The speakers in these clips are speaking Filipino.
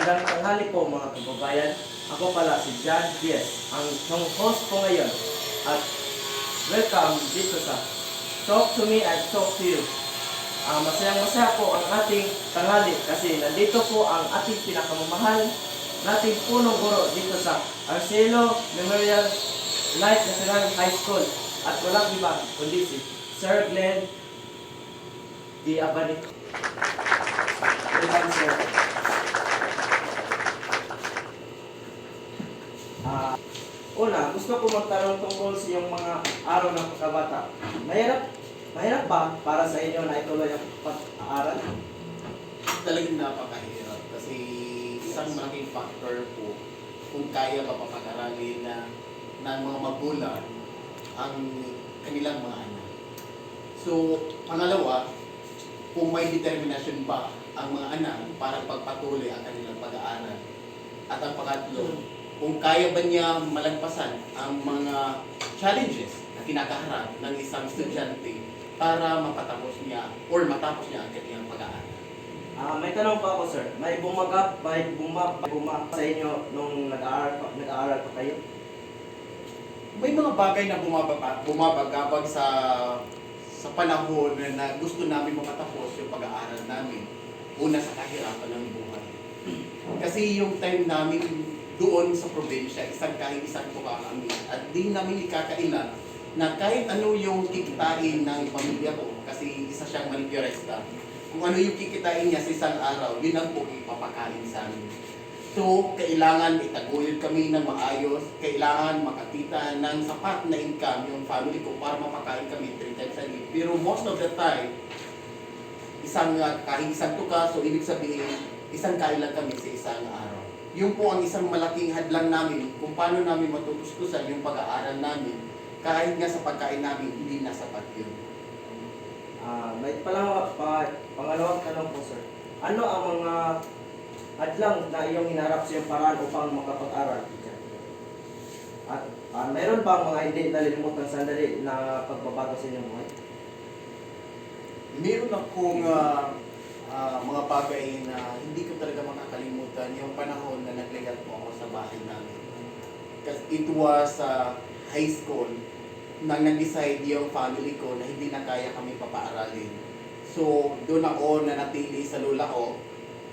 Magandang tanghali po mga kababayan. Ako pala si John Diaz, ang host po ngayon. At welcome dito sa Talk to Me and Talk to You. Masayang-masaya po ang ating tanghali kasi nandito po ang ating pinakamamahal nating punong guro dito sa Arcelo Memorial Light National High School. At walang iba kundi si Sir Glenn D. Abanit. Welcome, sir. Una, gusto ko magtanong tungkol sa iyong mga araw ng pagkabata. Mahirap ba para sa inyo na ituloy ang pag-aaral? Talagang napakahirap kasi isang malaking factor po kung kaya pa papag-aralin ng mga magulang ang kanilang mga anak. So, pangalawa, kung may determinasyon ba ang mga anak para pagpatuloy ang kanilang pag-aaral. At ang pangatlo, kung kaya ba niya malagpasan ang mga challenges na kinakaharap ng isang estudyante para mapatapos niya or matapos niya ang kanyang pag-aaral. May tanong pa ako, sir. May bumagap sa inyo nung nag-aaral pa kayo? May mga bagay na bumabagabag sa panahon na gusto namin makatapos yung pag-aaral namin. Una sa kahirapan ng buhay. Kasi yung time namin doon sa probinsya, isang tuka kami. At di namin ikakailan na kahit ano yung kikitain ng pamilya ko, kasi isa siyang manicurista, kung ano yung kikitain niya sa isang araw, yun ang po ipapakain sa amin. So, kailangan itaguyod kami ng maayos, kailangan makakita ng sapat na income yung family ko para mapakain kami 3 times a day. Pero most of the time, kahit isang tuka, so ibig sabihin, isang kain lang kami sa isang araw. Yun po ang isang malaking hadlang namin kung paano namin matutustusan yung pag-aaral namin. Kahit nga sa pagkain namin, hindi na sapat yun. May pangalawang tanong po, sir. Ano ang mga hadlang na iyong hinarap sa iyong paraan upang makapag-aral? At mayroon ba mga hindi nalilimutang sandali na pagbabago sa inyong buhay? Meron akong mga bagay na hindi ko talaga makakalimutan yung panahon na naglayat po ako sa bahay namin. Kasi it was high school nang nag-decide yung family ko na hindi na kaya kami papaaralin. So, doon ako nanatili sa lola ko,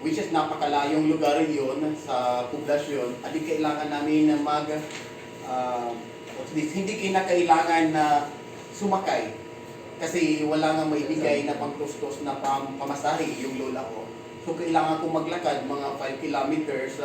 which is napakalayong lugar yun sa poblasyon. At kailangan namin na hindi kinakailangan na sumakay. Kasi wala nga maibigay na pangtustos na pamasahe yung lola ko. So, kailangan kong maglakad mga 5 kilometers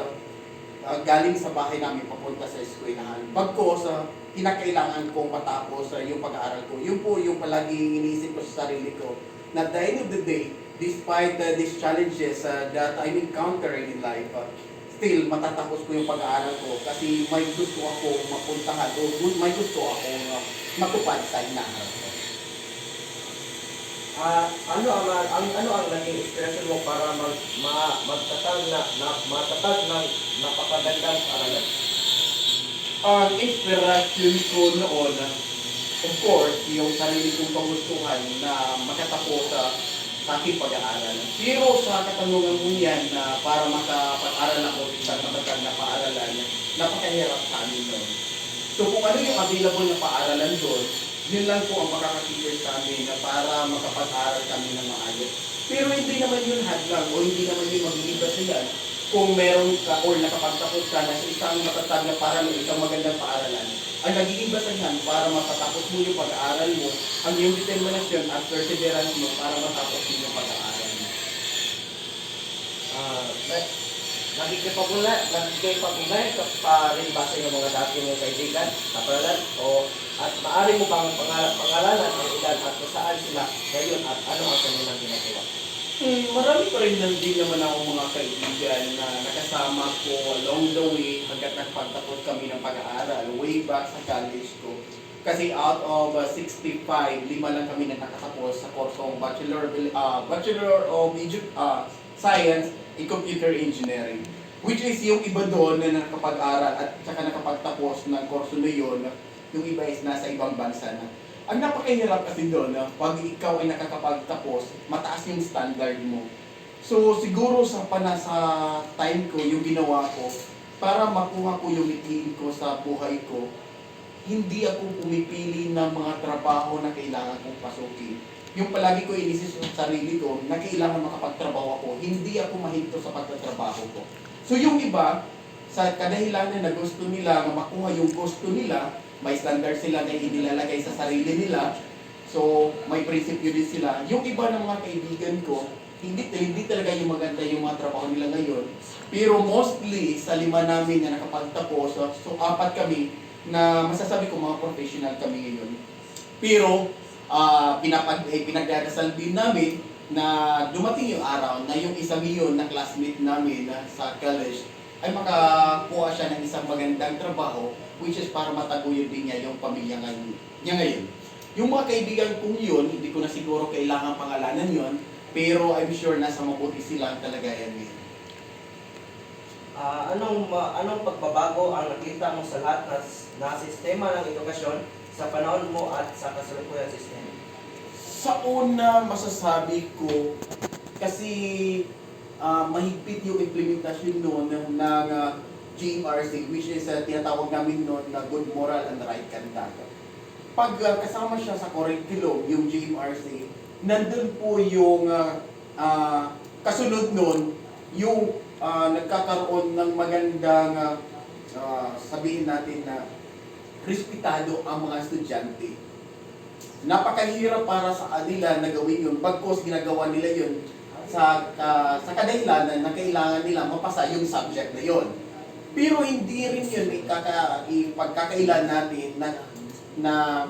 galing sa bahay namin papunta sa eskwelahan. Bagkos, kinakailangan kong matapos yung pag-aaral ko. Yun po yung palaging iniisip ko sa sarili ko. Na at the end of the day, despite these challenges that I'm encountering in life, still matatapos ko yung pag-aaral ko kasi may gusto akong mapuntahan o may gusto akong matupad sa inaharap ko. Ano ang naging inspirasyon mo para matatag ng napakagandang aralan? Ang inspirasyon ko noon, of course, yung sarili kong kagustuhan na makatapos sa aking pag-aaral. Pero sa katanungan mo yan na para makapag-aral ako sa isang matatag na paaralan, napakahirap sa amin noon. So kung ano yung available na paaralan doon, yun lang po ang makakatipid sa amin na para makapag-aral kami ng maayos. Pero hindi naman yun hadlang o hindi naman yun magiging basilan kung meron ka or nakapagtapos ka na sa isang matatag na paaralan, isang magandang paaralan. Ang nagiging basahan para matapos mo yung pag-aaral mo, ang iyong determinasyon at perseverance mo para matapos mo yung pag-aaral mo. Nagkipag-ugnayan ka pa rin ba sa iyong mga dati mong kaibigan, kaparalan, at maaari mo bang pangalanan ang ilan at kung saan sila ngayon at ano ang kanilang ginagawa? Marami pa rin din naman ako mga kaibigan na nakasama ko along the way hanggat nagpagtapos kami ng pag-aaral way back sa college ko. Kasi out of 65, 5 lang kami na nakatapos sa kursong Bachelor of Science in Computer Engineering. Which is yung iba doon na nakapag-aral at saka nakapagtapos ng kurso na yun, yung iba is nasa ibang bansa na. Ang napakahirap kasi doon, pag ikaw ay nakakapagtapos, mataas yung standard mo. So siguro sa panasa time ko, yung ginawa ko, para makuha ko yung itiin ko sa buhay ko, hindi ako pumipili ng mga trabaho na kailangan kong pasukin. Yung palagi ko inisip sa sarili ko na kailangan makapagtrabaho ako, hindi ako mahinto sa pagtatrabaho ko. So yung iba, sa kadahilanan na gusto nila na makuha yung gusto nila, may standard sila na inilalagay sa sarili nila, so may prinsipyo din sila. Yung iba ng mga kaibigan ko, hindi talaga yung maganda yung mga trabaho nila ngayon. Pero mostly, sa 5 namin na nakapagtapos, so 4 kami, na masasabi ko mga professional kami ngayon. Pero pinagdadasal din namin na dumating yung araw na yung isang yun na classmate namin sa college ay makakuha siya ng isang magandang trabaho, which is para mataguyod din niya yung pamilya niya ngayon. Yung mga kaibigan kong yun, hindi ko na siguro kailangan pangalanan yun, pero I'm sure nasa mabuti sila ang kalagayan ngayon. Anong pagbabago ang nakita mo sa lahat na sistema ng edukasyon sa panahon mo at sa kasalukuyang sistema? Sa una, masasabi ko, kasi mahigpit yung implementasyon noon ng GMRC, which is tinatawag namin noon na Good Moral and Right Conduct. Pag kasama siya sa curriculum, yung GMRC, nandun po yung kasunod noon, yung nagkakaroon ng magandang sabihin natin na respetado ang mga estudyante. Napakahirap para sa kanila na gawin yun, bagkos ginagawa nila yun sa kadahilanan na kailangan nila mapasa yung subject na yun. Pero hindi rin yun ipagkakailan natin na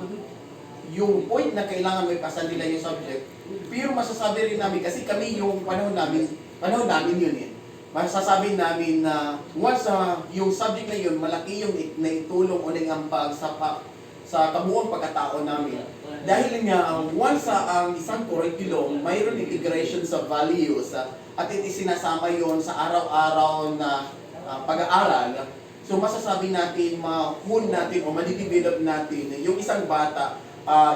yung point na kailangan may pasa nila yung subject. Pero masasabi rin namin, kasi kami yung panahon namin yun eh. Masasabi namin na once yung subject na yun, malaki yung naitulong o nangampag sa kabuuang pagkatao namin. Dahil nga, once ang isang curriculum, mayroon integration sa values at sinasama yon sa araw-araw na pag-aaral. So masasabi natin, ma-hone natin o ma-develop natin yung isang bata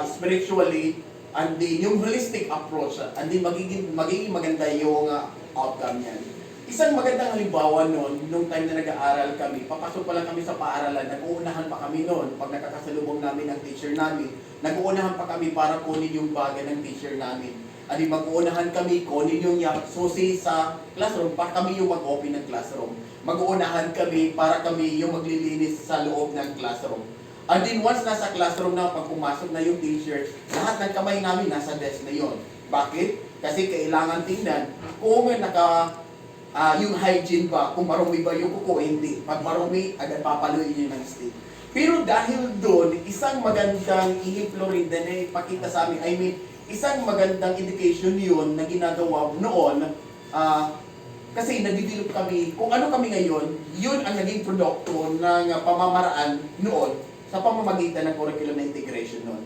spiritually, and then yung holistic approach, and then magiging maganda yung outcome niyan. Isang magandang halimbawa noon, nung time na nag-aaral kami, papasok pa lang kami sa paaralan, nag-uunahan pa kami noon, pag nakakasalubong namin ng teacher namin, nag-uunahan pa kami para kunin yung baga ng teacher namin. At mag-uunahan kami, kunin yung susi sa classroom, para kami yung mag-open ng classroom. Mag-uunahan kami para kami yung maglilinis sa loob ng classroom. And then once nasa classroom na, pag pumasok na yung teacher, lahat ng kamay namin nasa desk na yon. Bakit? Kasi kailangan tingnan kung yung hygiene ba, kung marumi ba yung kuko, hindi. Pag marumi, agad papaluin yun ng stick. Pero dahil doon, isang magandang ihiplo rin na ipakita sa amin, isang magandang indication yun na ginagawa noon, kasi nag-develop kami, kung ano kami ngayon, yun ang naging produkto ng pamamaraan noon sa pamamagitan ng curriculum na integration noon.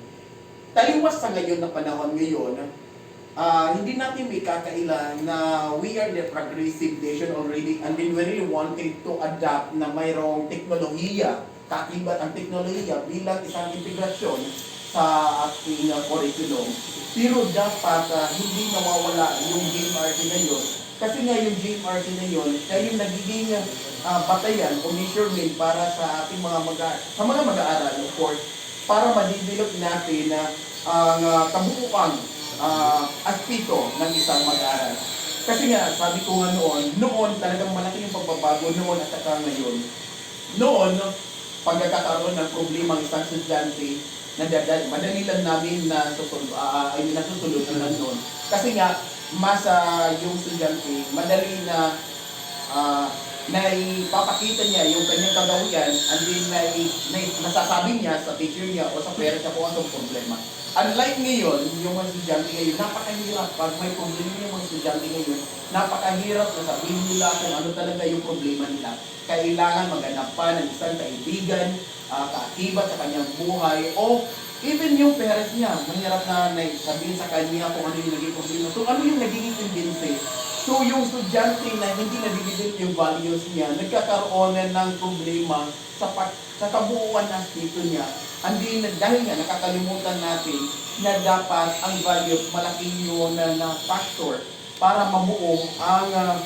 Taliwas sa ngayon na panahon ngayon, hindi natin may kakailan na we are the progressive nation already, and then we really wanted to adapt na mayroong teknolohiya, kakibat ang teknolohiya bilang isang integrasyon sa ating curriculum. Pero dapat hindi nawawala yung GMRC na yun, kasi nga yung GMRC na yun ay yung nagiging batayan o measurement para sa ating mga mag-aaral, of course, para ma-develop natin na ang kabuuan aspito ng isang mag-aaral. Kasi nga, sabi ko nga noon talagang malaki yung pagbabago noon at saka ngayon. Noon, pag nagkakaroon ng problema ang isang estudyante, madali lang namin na nasusunod na noon. Kasi nga, mas yung estudyante, madali na naipapakita niya yung kanyang kagawian, and then nasasabi niya sa teacher niya o sa parents niya kung anong problema. Unlike ngayon, yung mga estudyante ngayon, napakahirap. Pag may problema yung mga estudyante ngayon, napakahirap na sabihin nila kung ano talaga yung problema nila. Kailangan maghanap pa ng isang kaibigan, kaakibat sa kanyang buhay, o even yung parents niya, mahirap na sabihin sa kanya kung ano yung naging problema. So ano yung naging tendency? So yung estudyante na hindi nabibigyan yung values niya, nagkakaroon ng problema sa kabuuan ng aspecto niya. Hindi dahil nga nakakalimutan natin na dapat ang values malaki yun na factor para mabuo ang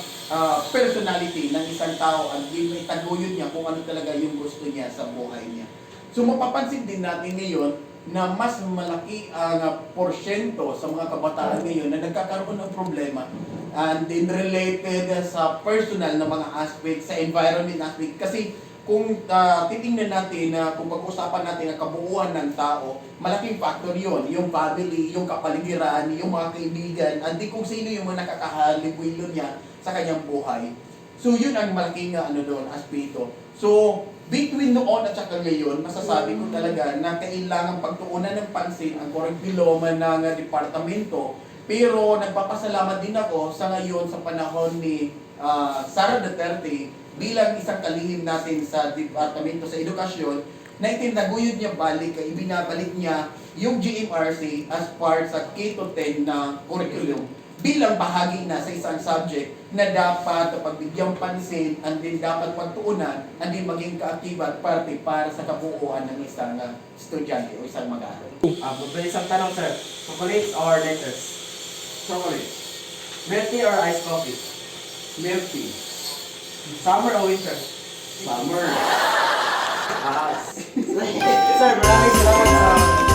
personality ng isang tao at itaguyod niya kung ano talaga yung gusto niya sa buhay niya. So mapapansin din natin ngayon na mas malaki ang porsyento sa mga kabataan ngayon na nagkakaroon ng problema and then related sa personal na mga aspect, sa environment aspect. Kasi kung titingnan natin na kung pag-usapan natin ang kabuuan ng tao, malaking factor yon, yung family, yung kapaligiran, yung mga kaibigan, at di kung sino yung mga nakakahalibwilo niya sa kanyang buhay. So yun ang malaking doon, aspeto. So between noon at saka ngayon, masasabi ko talaga na kailangan pagtuunan ng pansin ang curriculum ng departamento. Pero nagpapasalamat din ako sa ngayon sa panahon ni Sara Duterte bilang isang kalihim natin sa Departamento sa Edukasyon na itinaguyod niya balik, ibinabalik niya yung GMRC as part sa K-10 na curriculum bilang bahagi na sa isang subject na dapat pagbigyang pansin and din dapat pagtuunan and din maging kaaktiba at parte para sa kabuuan ng isang estudyante o isang mag-aaral. Isang tanong, sir. Chocolates or letters? Chocolate, Milk tea or iced coffee? milk tea, Summer or winter? summer. Sir, maraming salamat sa